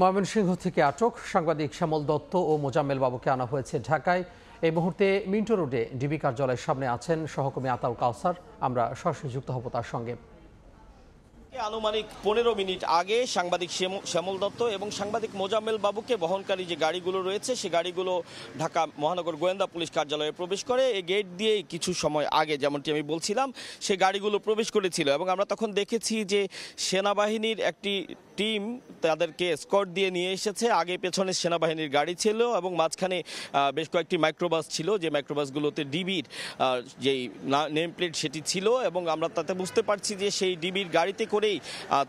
ময়মনসিংহ থেকে আটক সাংবাদিক শ্যামল দত্ত ও মোজাম্মেল বাবুকে আনা হয়েছে ঢাকায়। এই মুহূর্তে মিন্টো রোডে ডিবি কার্যালয়ের সামনে আছেন সহকর্মী আতাউল কাউসার। আমরা সরাসরি যুক্ত হব তার সঙ্গে। আনুমানিক 15 মিনিট আগে সাংবাদিক শ্যামল দত্ত এবং সাংবাদিক মোজাম্মেল বাবুকে বহনকারী যে গাড়িগুলো রয়েছে সে গাড়িগুলো ঢাকা মহানগর গোয়েন্দা পুলিশ কার্যালয়ে প্রবেশ করে। এই গেট দিয়ে কিছু সময় আগে যেমনটি আমি বলছিলাম সে গাড়িগুলো প্রবেশ করেছিল এবং আমরা তখন দেখেছি যে সেনাবাহিনীর একটি টিম তাদেরকে এসকর্ট দিয়ে নিয়ে এসেছে। আগে পেছনে সেনাবাহিনীর গাড়ি ছিল এবং মাঝখানে বেশ কয়েকটি মাইক্রোবাস ছিল, যে মাইক্রোবাসগুলোতে ডিবির যেই নেম প্লেট সেটি ছিল এবং আমরা তাতে বুঝতে পারছি যে সেই ডিবির গাড়িতে করেই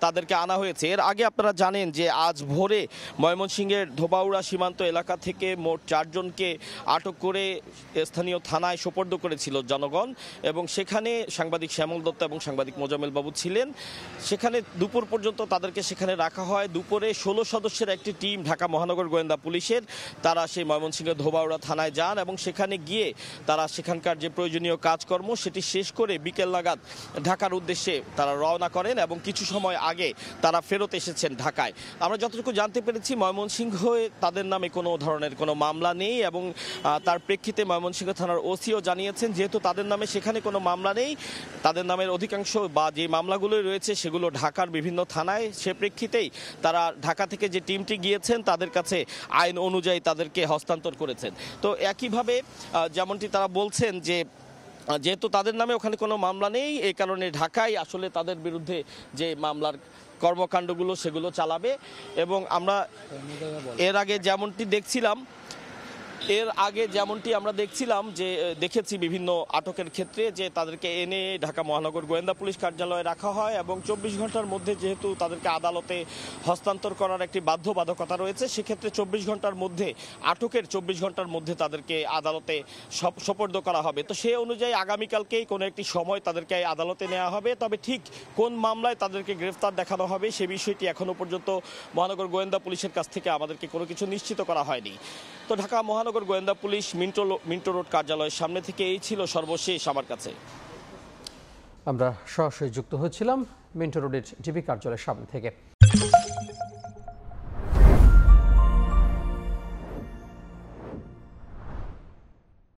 তাদেরকে আনা হয়েছে। এর আগে আপনারা জানেন যে আজ ভোরে ময়মনসিংহের ধোবাউড়া সীমান্ত এলাকা থেকে মোট 4 জনকে আটক করে স্থানীয় থানায় সোপর্দ করেছিল জনগণ এবং সেখানে সাংবাদিক শ্যামল দত্ত এবং সাংবাদিক মোজাম্মেল বাবু ছিলেন। সেখানে দুপুর পর্যন্ত তাদেরকে সেখানে রাখা হয়। দুপুরে 16 সদস্যের একটি টিম ঢাকা মহানগর গোয়েন্দা পুলিশের তারা সেই ময়মনসিংহের ধোবাউড়া থানায় যান এবং সেখানে গিয়ে তারা সেখানকার যে প্রয়োজনীয় কাজকর্ম সেটি শেষ করে বিকেল নাগাদ ঢাকার উদ্দেশ্যে তারা রওনা করেন এবং কিছু সময় আগে তারা ফেরত এসেছেন ঢাকায়। আমরা যতটুকু জানতে পেরেছি ময়মনসিংহে তাদের নামে কোনো ধরনের কোনো মামলা নেই এবং তার প্রেক্ষিতে ময়মনসিংহ থানার ওসিও জানিয়েছেন যেহেতু তাদের নামে সেখানে কোনো মামলা নেই, তাদের নামের অধিকাংশ বা যে মামলাগুলো রয়েছে সেগুলো ঢাকার বিভিন্ন থানায়, সে প্রেক্ষিতেই তারা ঢাকা থেকে যে টিমটি গিয়েছেন তাদের কাছে আইন অনুযায়ী তাদেরকে হস্তান্তর করেছেন। তো একইভাবে যেমনটি তারা বলছেন যে যেহেতু তাদের নামে ওখানে কোনো মামলা নেই এই কারণে ঢাকায় আসলে তাদের বিরুদ্ধে যে মামলার কর্মকাণ্ডগুলো সেগুলো চালাবে। এবং আমরা এর আগে যেমনটি আমরা দেখছিলাম যে দেখেছি বিভিন্ন আটকের ক্ষেত্রে যে তাদেরকে এনে ঢাকা মহানগর গোয়েন্দা পুলিশ কার্যালয়ে রাখা হয় এবং 24 ঘন্টার মধ্যে যেহেতু তাদেরকে আদালতে হস্তান্তর করার একটি বাধ্যবাধকতা রয়েছে সেক্ষেত্রে 24 ঘন্টার মধ্যে আটকের 24 ঘন্টার মধ্যে তাদেরকে আদালতে সোপর্দ করা হবে। তো সেই অনুযায়ী আগামীকালকেই কোনো একটি সময় তাদেরকে আদালতে নেওয়া হবে। তবে ঠিক কোন মামলায় তাদেরকে গ্রেফতার দেখানো হবে সে বিষয়টি এখনো পর্যন্ত মহানগর গোয়েন্দা পুলিশের কাছ থেকে আমাদেরকে কোনো কিছু নিশ্চিত করা হয়নি। তো ঢাকা মহানগর গোয়েন্দা পুলিশ মিন্টো রোড কার্যালয়ের সামনে থেকে এই ছিল সর্বশেষ আমার কাছে। আমরা সরাসরি যুক্ত হয়েছিলাম মিন্টো রোডের ডিবি কার্যালয়ের সামনে থেকে।